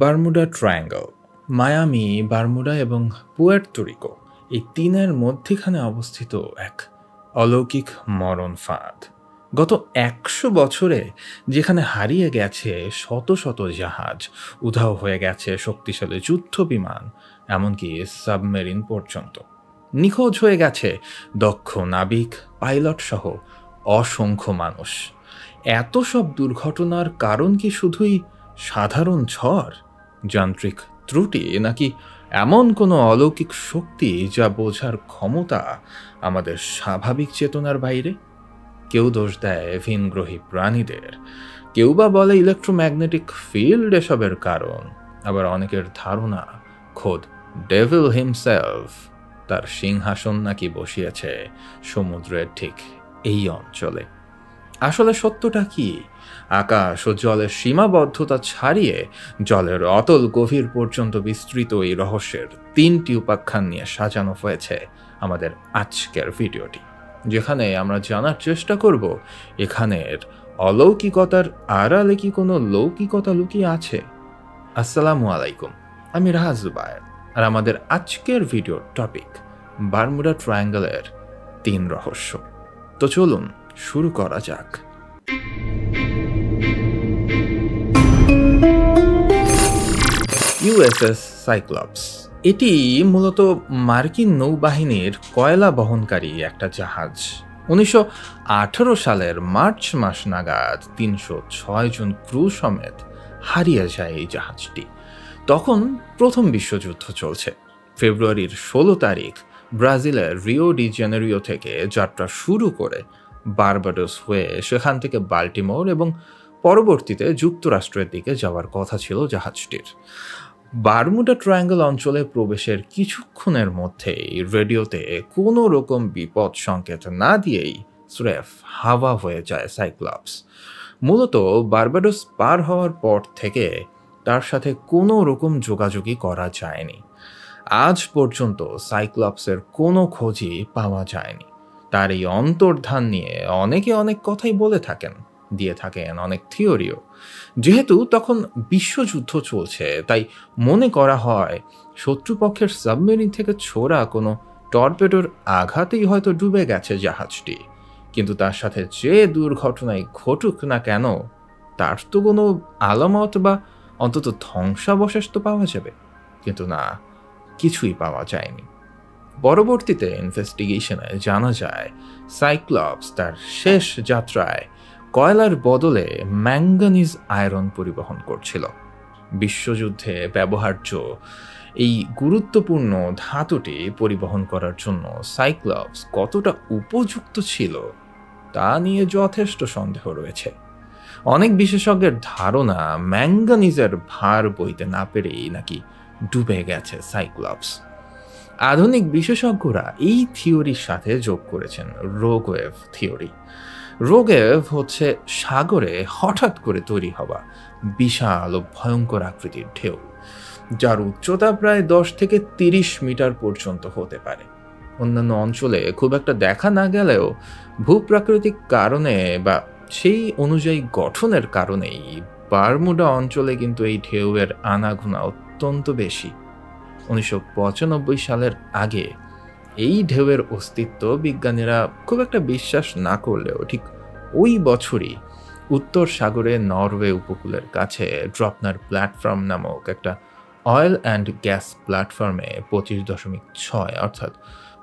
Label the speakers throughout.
Speaker 1: Bermuda triangle, Miami, Bermuda এবং Puerto Rico এই তিনের মধ্যিখানে অবস্থিত এক অলৌকিক মরণ ফাঁদ। গত ১০০ বছরে যেখানে হারিয়ে গেছে শত শত জাহাজ, উধাও হয়ে গেছে শক্তিশালী যুদ্ধ বিমান, এমনকি সাবমেরিন পর্যন্ত। নিখোঁজ হয়ে গেছে দক্ষ নাবিক, পাইলট সহ অসংখ্য মানুষ। এত সব দুর্ঘটনার কারণ কি শুধুই সাধারণ ঝড়, যান্ত্রিক ত্রুটি, নাকি এমন কোনো অলৌকিক শক্তি যা বোঝার ক্ষমতা আমাদের স্বাভাবিক চেতনার বাইরে? কেউ দোষ দেয় ভিনগ্রহী প্রাণীদের, কেউ বা বলে ইলেকট্রোম্যাগনেটিক ফিল্ড এসবের কারণ, আবার অনেকের ধারণা খোদ ডেভিল হিমসেলফ তার সিংহাসন নাকি বসিয়েছে সমুদ্রের ঠিক এই অঞ্চলে। আসলে সত্যটা কি? আকাশ ও জলের সীমাবদ্ধতা ছাড়িয়ে জলের অতল গভীর পর্যন্ত বিস্তৃত এই রহস্যের ৩টি উপাখ্যান নিয়ে সাজানো হয়েছে আমাদের আজকের ভিডিওটি, যেখানে আমরা জানার চেষ্টা করব এখানের অলৌকিকতার আড়ালে কি কোনো লৌকিকতা লুকিয়ে আছে। আসসালামু আলাইকুম, আমি রাহা জুবায়ের, আর আমাদের আজকের ভিডিওর টপিক বারমুডা ট্রায়াঙ্গলের ৩ রহস্য। তো চলুন শুরু করা যাক। ইউএসএস সাইক্লপস এটি মূলত মার্কিন নৌবাহিনীর কয়লা বহনকারী একটা জাহাজ। ১৯১৮ সালের মার্চ মাস নাগাদ ৩০৬ জন ক্রু সমেত হারিয়ে যায় এই জাহাজটি। তখন প্রথম বিশ্বযুদ্ধ চলছে। ফেব্রুয়ারির ১৬ তারিখ ব্রাজিলের রিও ডি জেনেরিও থেকে যাত্রা শুরু করে বারবাডোস হয়ে সেখান থেকে বাল্টিমোর এবং পরবর্তীতে যুক্তরাষ্ট্রের দিকে যাওয়ার কথা ছিল জাহাজটির। বারমুডা ট্রায়াঙ্গল অঞ্চলে প্রবেশের কিছুক্ষণের মধ্যেই রেডিওতে কোনো রকম বিপদ সংকেত না দিয়েই স্রেফ হাওয়া হয়ে যায় সাইক্লপস। মূলত বারবাডোস পার হওয়ার পর থেকে তার সাথে কোনো রকম যোগাযোগই করা যায়নি। আজ পর্যন্ত সাইক্লপসের কোনো খোঁজই পাওয়া যায়নি। তার এই অন্তর্ধান নিয়ে অনেকে অনেক কথাই বলে থাকেন, দিয়ে থাকেন অনেক থিওরিও। যেহেতু তখন বিশ্বযুদ্ধ চলছে, তাই মনে করা হয় শত্রুপক্ষের সাবমেরিন থেকে ছোড়া কোনো টর্পেডোর আঘাতেই হয়তো ডুবে গেছে জাহাজটি। কিন্তু তার সাথে যে দুর্ঘটনায় ঘটুক না কেন, তার তো কোনো আলামত বা অন্তত ধ্বংসাবশেষ তো পাওয়া যাবে, কিন্তু না, কিছুই পাওয়া যায়নি। পরবর্তীতে ইনভেস্টিগেশনে জানা যায় সাইক্লপস তার শেষ যাত্রায় কয়লার বদলে ম্যাঙ্গানিজ আয়রন পরিবহন করছিল। বিশ্বযুদ্ধে ব্যবহার্য এই গুরুত্বপূর্ণ ধাতুটি পরিবহন করার জন্য সাইক্লপস কতটা উপযুক্ত ছিল তা নিয়ে যথেষ্ট সন্দেহ রয়েছে। অনেক বিশেষজ্ঞের ধারণা ম্যাঙ্গানিজের ভার বইতে না পেরেই নাকি ডুবে গেছে সাইক্লপস। আধুনিক বিশেষজ্ঞরা এই থিওরির সাথে যোগ করেছেন রোগওয়েভ থিওরি। রোগওয়েভ হচ্ছে সাগরে হঠাৎ করে তৈরি হওয়া বিশাল ও ভয়ঙ্কর আকৃতির ঢেউ, যার উচ্চতা প্রায় ১০ থেকে ৩০ মিটার পর্যন্ত হতে পারে। অন্যান্য অঞ্চলে খুব একটা দেখা না গেলেও ভূপ্রাকৃতিক কারণে বা সেই অনুযায়ী গঠনের কারণেই বারমুডা অঞ্চলে কিন্তু এই ঢেউয়ের আনাগোনা অত্যন্ত বেশি। ১৯৯৫ সালের আগে এই ঢেউয়ের অস্তিত্ব বিজ্ঞানীরা খুব একটা বিশ্বাস না করলেও ঠিক ওই বছরই উত্তর সাগরে নরওয়ে উপকূলের কাছে ড্রপনার প্ল্যাটফর্ম নামক একটা অয়েল অ্যান্ড গ্যাস প্ল্যাটফর্মে ২৫.৬ অর্থাৎ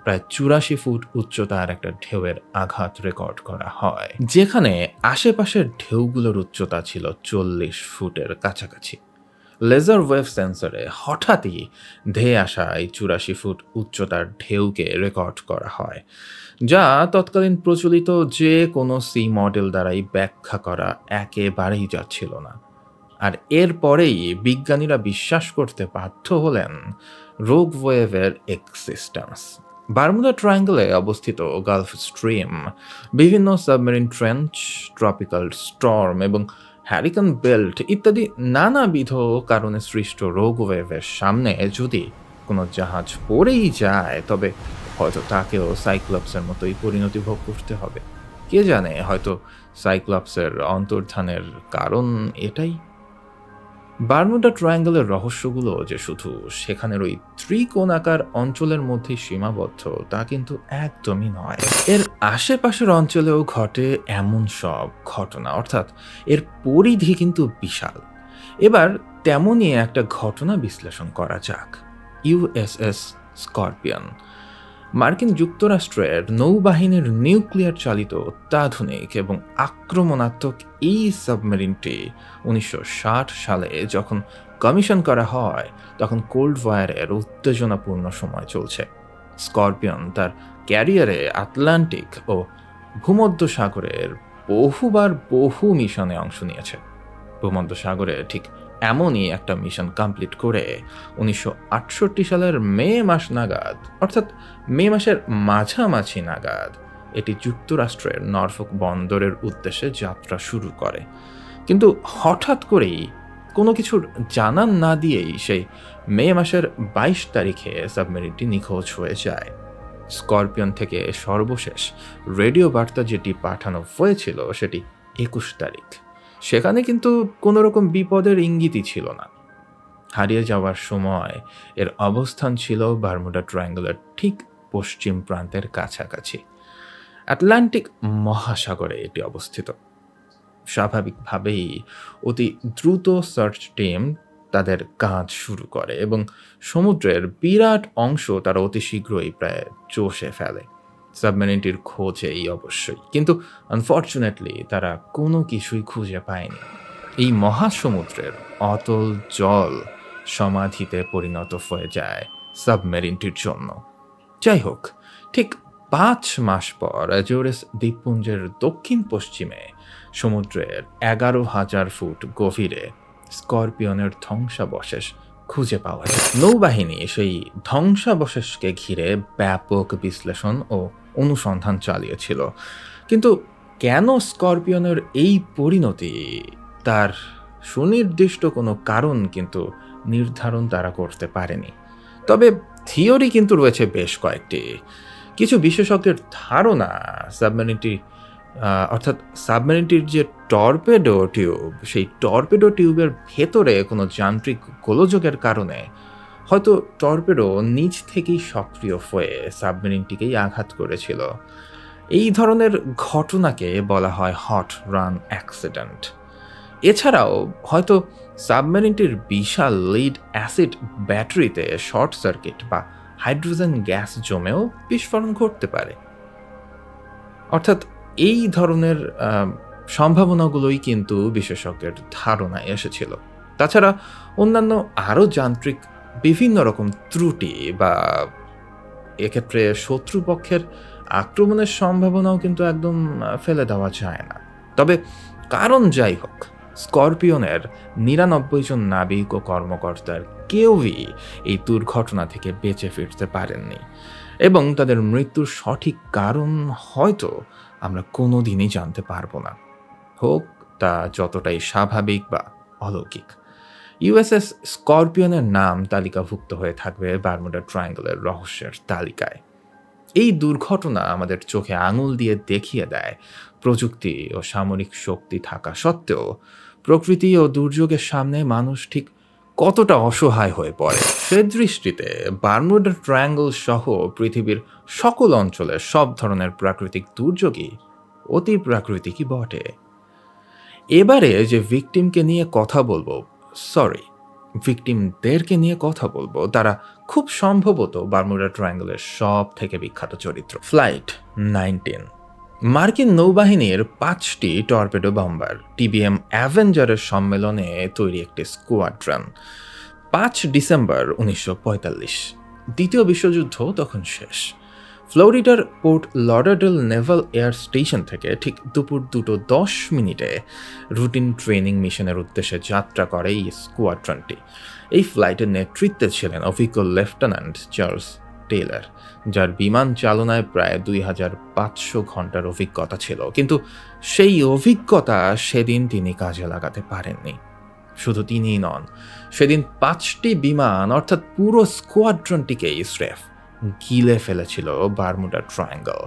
Speaker 1: প্রায় ৮৪ ফুট উচ্চতার একটা ঢেউয়ের আঘাত রেকর্ড করা হয়, যেখানে আশেপাশের ঢেউগুলোর উচ্চতা ছিল ৪০ ফুটের কাছাকাছি। লেজার ওয়েভ সেন্সরে হঠাৎই ধেয়ে আসা এই ৮৪ ফুট উচ্চতার ঢেউকে রেকর্ড করা হয়, যা তৎকালীন প্রচলিত যে কোনো সি মডেল দ্বারাই ব্যাখ্যা করা একেবারেই যাচ্ছিল না। আর এরপরেই বিজ্ঞানীরা বিশ্বাস করতে বাধ্য হলেন রোগ ওয়েভের এক্সিস্টেন্স। বারমুডা ট্রায়াঙ্গলে অবস্থিত গালফ স্ট্রিম, বিভিন্ন সাবমেরিন ট্রেঞ্চ, ট্রপিক্যাল স্টর্ম এবং হ্যারিকেন বেল্ট ইত্যাদি নানাবিধ কারণে সৃষ্ট রোগ ওয়েভের সামনে যদি কোনো জাহাজ পড়েই যায়, তবে হয়তো তাকেও সাইক্লপসের মতোই পরিণতি ভোগ করতে হবে। কে জানে, হয়তো সাইক্লপসের অন্তর্ধানের কারণ এটাই। বারমুডা ট্রায়াঙ্গলের রহস্যগুলো যে শুধু সেখানের ওই ত্রিকোণাকার অঞ্চলের মধ্যে সীমাবদ্ধ তা কিন্তু একদমই নয়। এর আশেপাশের অঞ্চলেও ঘটে এমন সব ঘটনা, অর্থাৎ এর পরিধি কিন্তু বিশাল। এবার তেমনই একটা ঘটনা বিশ্লেষণ করা যাক। USS scorpion. মার্কিন যুক্তরাষ্ট্রের নৌবাহিনীর নিউক্লিয়ার চালিত অত্যাধুনিক এবং আক্রমণাত্মক এই সাবমেরিনটি ১৯৬০ সালে যখন কমিশন করা হয় তখন কোল্ড ওয়ারের উত্তেজনাপূর্ণ সময় চলছে। স্করপিয়ন তার ক্যারিয়ারে আটলান্টিক ও ভূমধ্যসাগরের বহু মিশনে অংশ নিয়েছে। ভূমধ্যসাগরে ঠিক এমনই একটা মিশন কমপ্লিট করে ১৯৬৮ সালের মে মাস নাগাদ, অর্থাৎ মে মাসের মাঝামাঝি নাগাদ, এটি যুক্তরাষ্ট্রের নরফোক বন্দরের উদ্দেশ্যে যাত্রা শুরু করে। কিন্তু হঠাৎ করেই কোনো কিছুর জানান না দিয়েই সেই মে মাসের ২২ তারিখে সাবমেরিনটি নিখোঁজ হয়ে যায়। স্করপিয়ন থেকে সর্বশেষ রেডিও বার্তা যেটি পাঠানো হয়েছিল সেটি ২১ তারিখ। সেখানে কিন্তু কোনো রকম বিপদের ইঙ্গিতই ছিল না। হারিয়ে যাওয়ার সময় এর অবস্থান ছিল বারমুডা ট্রায়াঙ্গলের ঠিক পশ্চিম প্রান্তের কাছাকাছি। আটলান্টিক মহাসাগরে এটি অবস্থিত। স্বাভাবিকভাবেই অতি দ্রুত সার্চ টিম তাদের কাজ শুরু করে এবং সমুদ্রের বিরাট অংশ তারা অতি শীঘ্রই প্রায় চষে ফেলে সাবমেরিনটির খোঁজেই অবশ্যই। কিন্তু আনফর্চুনেটলি তারা কোনো কিছুই খুঁজে পায়নি। এই মহাসমুদ্রের অতল জল সমাধিতে পরিণত হয়ে যায় সাবমেরিনটির জন্য। যাই হোক, ঠিক ৫ মাস পর অ্যাজোরেস দ্বীপপুঞ্জের দক্ষিণ পশ্চিমে সমুদ্রের ১১,০০০ ফুট গভীরে স্করপিয়নের ধ্বংসাবশেষ খুঁজে পাওয়া যায়। নৌবাহিনী সেই ধ্বংসাবশেষকে ঘিরে ব্যাপক বিশ্লেষণ ও অনুসন্ধান চালিয়েছিল, কিন্তু কেন স্করপিয়নের এই পরিণতি তার সুনির্দিষ্ট কোনো কারণ কিন্তু নির্ধারণ তারা করতে পারেনি। তবে থিওরি কিন্তু রয়েছে বেশ কয়েকটি। কিছু বিশেষজ্ঞের ধারণা সাবমেরিনটির যে টর্পেডো টিউব, সেই টর্পেডো টিউবের ভেতরে কোনো যান্ত্রিক গোলযোগের কারণে হয়তো টর্পেডো নিজ থেকেই সক্রিয় হয়ে সাবমেরিনটিকেই আঘাত করেছিল। এই ধরনের ঘটনাকে বলা হয় হট রান অ্যাক্সিডেন্ট। এছাড়াও হয়তো সাবমেরিনটির বিশাল লিড অ্যাসিড ব্যাটারিতে শর্ট সার্কিট বা হাইড্রোজেন গ্যাস জমেও বিস্ফোরণ ঘটতে পারে। অর্থাৎ এই ধরনের সম্ভাবনাগুলোই কিন্তু বিশেষজ্ঞের ধারণায় এসেছিল। তাছাড়া অন্যান্য আরও যান্ত্রিক বিভিন্ন রকম ত্রুটি বা এক্ষেত্রে শত্রুপক্ষের আক্রমণের সম্ভাবনাও কিন্তু একদম ফেলে দেওয়া যায় না। তবে কারণ যাই হোক, স্করপিয়নের ৯৯ জন নাবিক ও কর্মকর্তার কেউই এই দুর্ঘটনা থেকে বেঁচে ফিরতে পারেননি এবং তাদের মৃত্যুর সঠিক কারণ হয়তো আমরা কোনো দিনই জানতে পারবো না, হোক তা যতটাই স্বাভাবিক বা অলৌকিক। ইউএসএস স্করপিয়নের নাম তালিকাভুক্ত হয়ে থাকবে বারমুডা ট্রায়াঙ্গলের রহস্যের তালিকায়। এই দুর্ঘটনা আমাদের চোখে আঙুল দিয়ে দেখিয়ে দেয় প্রযুক্তি ও সামরিক শক্তি থাকা সত্ত্বেও প্রকৃতি ও দুর্যোগের সামনে মানুষ ঠিক কতটা অসহায় হয়ে পড়ে। সে দৃষ্টিতে বারমুডা ট্রায়াঙ্গল সহ পৃথিবীর সকল অঞ্চলে সব ধরনের প্রাকৃতিক দুর্যোগই অতি প্রাকৃতিকই বটে। এবারে যে ভিকটিমদেরকে নিয়ে কথা বলবো তারা খুব সম্ভবত বারমুডা ট্রায়াঙ্গলের সব থেকে বিখ্যাত চরিত্র। ফ্লাইট ১৯। মার্কিন নৌবাহিনীর ৫টি টর্পেডো বম্বার টিবিএম অ্যাভেঞ্জারের সম্মেলনে তৈরি একটি স্কোয়াড্রন। ৫ ডিসেম্বর ১৯৪৫। দ্বিতীয় বিশ্বযুদ্ধ তখন শেষ। ফ্লোরিডার port Lauderdale naval air station থেকে ঠিক দুপুর ২:১০ রুটিন ট্রেনিং মিশনের উদ্দেশ্যে যাত্রা করে এই স্কোয়াড্রনটি। এই ফ্লাইটের নেতৃত্বে ছিলেন অভিজ্ঞ লেফটেন্যান্ট চার্লস টেইলর, যার বিমান চালনায় প্রায় ২৫০০ ঘন্টার অভিজ্ঞতা ছিল, কিন্তু সেই অভিজ্ঞতা সেদিন তিনি কাজে লাগাতে পারেননি। শুধু তিনিই নন, সেদিন ৫টি বিমান অর্থাৎ পুরো স্কোয়াড্রনটিকেই স্রেফ গিলে ফেলেছিল বারমুডা ট্রায়াঙ্গল।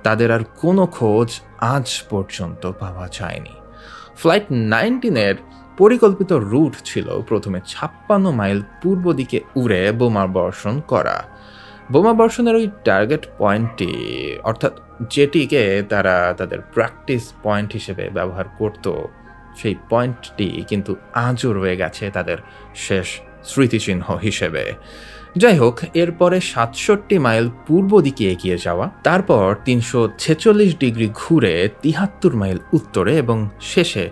Speaker 1: তাদের আর কোনো খোঁজ আজ পর্যন্ত পাওয়া যায়নি। ফ্লাইট ১৯-এর পরিকল্পিত রুট ছিল প্রথমে 56 মাইল পূর্ব দিকে উড়ে বোমা বর্ষণ করা। বোমা বর্ষণের ওই টার্গেট পয়েন্টটি, অর্থাৎ যেটিকে তারা তাদের প্র্যাকটিস পয়েন্ট হিসেবে ব্যবহার করত, সেই পয়েন্টটি কিন্তু আজও রয়ে গেছে তাদের শেষ স্মৃতিচিহ্ন হিসেবে। যাই হোক, এরপরে 67 মাইল পূর্ব দিকে এগিয়ে যাওয়া, তারপর 346 ডিগ্রি ঘুরে 73 মাইল উত্তরে এবং শেষে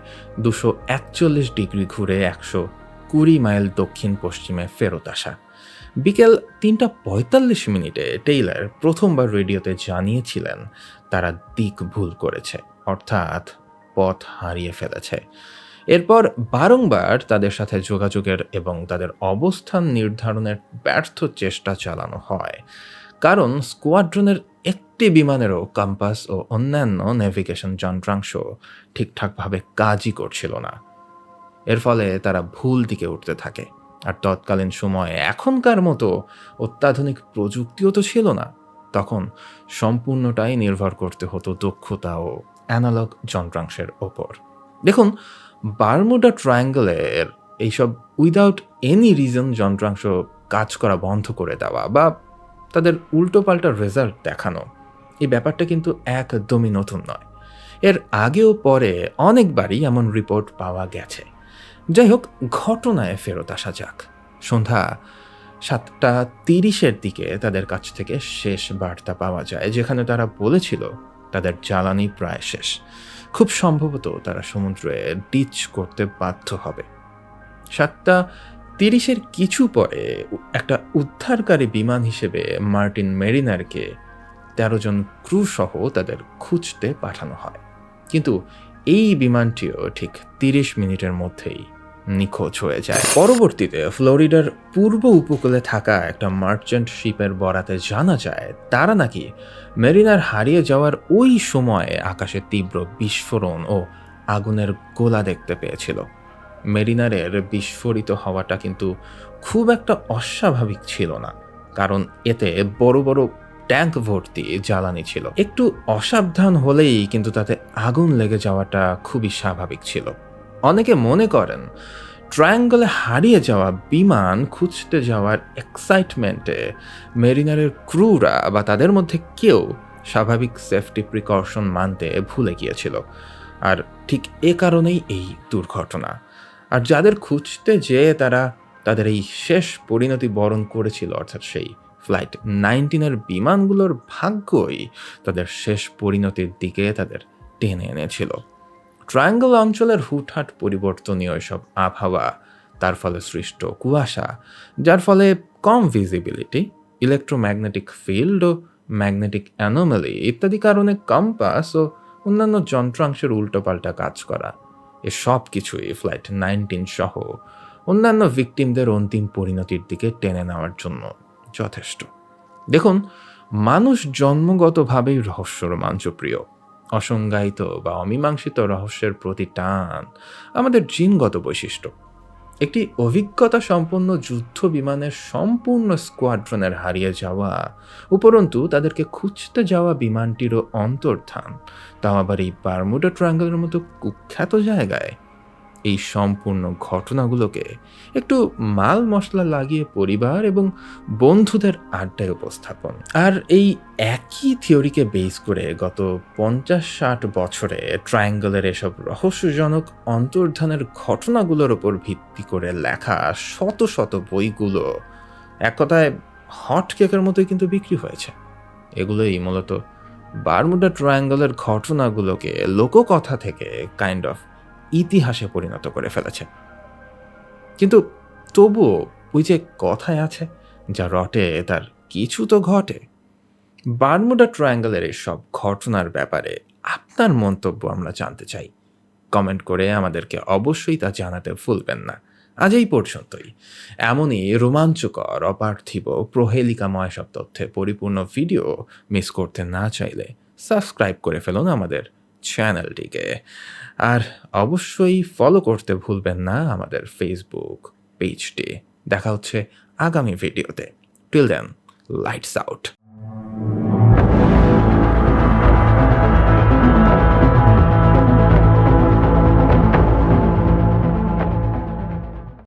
Speaker 1: 241 ডিগ্রি ঘুরে 120 মাইল দক্ষিণ পশ্চিমে ফেরত আসা। বিকেল 3:45 টেইলর প্রথমবার রেডিওতে জানিয়েছিলেন তারা দিক ভুল করেছে, অর্থাৎ পথ হারিয়ে ফেলেছে। এরপর বারংবার তাদের সাথে যোগাযোগের এবং তাদের অবস্থান নির্ধারণের ব্যর্থ চেষ্টা চালানো হয়, কারণ স্কোয়াড্রনের একটি বিমানেরও কম্পাস ও অন্যান্য নেভিগেশন যন্ত্রাংশ ঠিকঠাকভাবে কাজই করছিল না। এর ফলে তারা ভুল দিকে উঠতে থাকে। আর তৎকালীন সময়ে এখনকার মতো অত্যাধুনিক প্রযুক্তিও তো ছিল না। তখন সম্পূর্ণটাই নির্ভর করতে হতো দক্ষতা ও অ্যানালগ যন্ত্রাংশের ওপর। দেখুন, বারমুডা ট্রায়াঙ্গলের এইসব উইদাউট এনি রিজন যন্ত্রাংশ কাজ করা বন্ধ করে দেওয়া বা তাদের উল্টোপাল্টা রেজাল্ট দেখানো, এই ব্যাপারটা কিন্তু একদমই নতুন নয়। এর আগেও পরে অনেকবারই এমন রিপোর্ট পাওয়া গেছে। যাই হোক, ঘটনায় ফেরত আসা যাক। সন্ধ্যা 7:30 দিকে তাদের কাছ থেকে শেষ বার্তা পাওয়া যায়, যেখানে তারা বলেছিল তাদের জ্বালানি প্রায় শেষ, খুব সম্ভবত তারা সমুদ্রে ডিচ করতে বাধ্য হবে। 7:30 কিছু পরে একটা উদ্ধারকারী বিমান হিসেবে মার্টিন মেরিনারকে 13 জন ক্রু সহ তাদের খুঁজতে পাঠানো হয়, কিন্তু এই বিমানটিও ঠিক 30 মিনিটের মধ্যেই নিখোঁজ হয়ে যায়। পরবর্তীতে ফ্লোরিডার পূর্ব উপকূলে থাকা একটা মার্চেন্ট শিপের বরাতে জানা যায় তারা নাকি মেরিনার হারিয়ে যাওয়ার ওই সময়ে আকাশে তীব্র বিস্ফোরণ ও আগুনের গোলা দেখতে পেয়েছিল। মেরিনারের বিস্ফোরিত হওয়াটা কিন্তু খুব একটা অস্বাভাবিক ছিল না, কারণ এতে বড় বড় ট্যাঙ্ক ভর্তি জ্বালানি ছিল। একটু অসাবধান হলেই কিন্তু তাতে আগুন লেগে যাওয়াটা খুবই স্বাভাবিক ছিল। অনেকে মনে করেন ট্রায়াঙ্গলে হারিয়ে যাওয়া বিমান খুঁজতে যাওয়ার এক্সাইটমেন্টে মেরিনারের ক্রুরা বা তাদের মধ্যে কেউ স্বাভাবিক সেফটি প্রিকশন মানতে ভুলে গিয়েছিল, আর ঠিক এ কারণেই এই দুর্ঘটনা। আর যাদের খুঁজতে যেয়ে তারা তাদের এই শেষ পরিণতি বরণ করেছিল, অর্থাৎ সেই ফ্লাইট 19 বিমানগুলোর ভাগ্যই তাদের শেষ পরিণতির দিকে তাদের টেনে এনেছিল। ট্রায়াঙ্গল অঞ্চলের হুটহাট পরিবর্তনীয় এসব আবহাওয়া, তার ফলে সৃষ্ট কুয়াশা, যার ফলে কম ভিজিবিলিটি, ইলেকট্রোম্যাগনেটিক ফিল্ড ও ম্যাগনেটিক অ্যানোমালি ইত্যাদি কারণে কম্পাস ও অন্যান্য যন্ত্রাংশের উল্টোপাল্টা কাজ করা, এসব কিছুই ফ্লাইট 19 সহ অন্যান্য ভিকটিমদের অন্তিম পরিণতির দিকে টেনে নেওয়ার জন্য যথেষ্ট। দেখুন, মানুষ জন্মগতভাবেই রহস্য রোমাঞ্চপ্রিয়। অসংজ্ঞায়িত বা অমীমাংসিত রহস্যের প্রতি টান আমাদের জিনগত বৈশিষ্ট্য। একটি অভিজ্ঞতা সম্পন্ন যুদ্ধ বিমানের সম্পূর্ণ স্কোয়াড্রনের হারিয়ে যাওয়া, উপরন্তু তাদেরকে খুঁজতে যাওয়া বিমানটিরও অন্তর্ধান, তাও আবার এই বারমুডা ট্রায়াঙ্গলের মতো কুখ্যাত জায়গায়, এই সম্পূর্ণ ঘটনাগুলোকে একটু মাল মশলা লাগিয়ে পরিবার এবং বন্ধুদের আড্ডায় উপস্থাপন, আর এই একই থিওরিকে বেস করে গত 50-60 বছরে ট্রায়াঙ্গলের এসব রহস্যজনক অন্তর্ধানের ঘটনাগুলোর ওপর ভিত্তি করে লেখা শত শত বইগুলো এক কথায় হট কেকের মতোই কিন্তু বিক্রি হয়েছে। এগুলোই মূলত বারমুডা ট্রায়াঙ্গলের ঘটনাগুলোকে লোককথা থেকে কাইন্ড অফ ইতিহাসে পরিণত করে ফেলেছে। কিন্তু তবুও ওই যে কথায় আছে, যা রটে তার কিছু তো ঘটে। বারমুডা ট্রায়াঙ্গলের এই সব ঘটনার ব্যাপারে আপনার মন্তব্য আমরা জানতে চাই। কমেন্ট করে আমাদেরকে অবশ্যই তা জানাতে ভুলবেন না। আজ এই পর্যন্তই। এমনই রোমাঞ্চকর, অপার্থিব, প্রহেলিকাময় সব তথ্যে পরিপূর্ণ ভিডিও মিস করতে না চাইলে সাবস্ক্রাইব করে ফেলুন আমাদের চ্যানেলটিকে, আর অবশ্যই ফলো করতে ভুলবেন না আমাদের ফেসবুক পেজটি। দেখা হচ্ছে আগামী ভিডিওতে। Till then, lights out.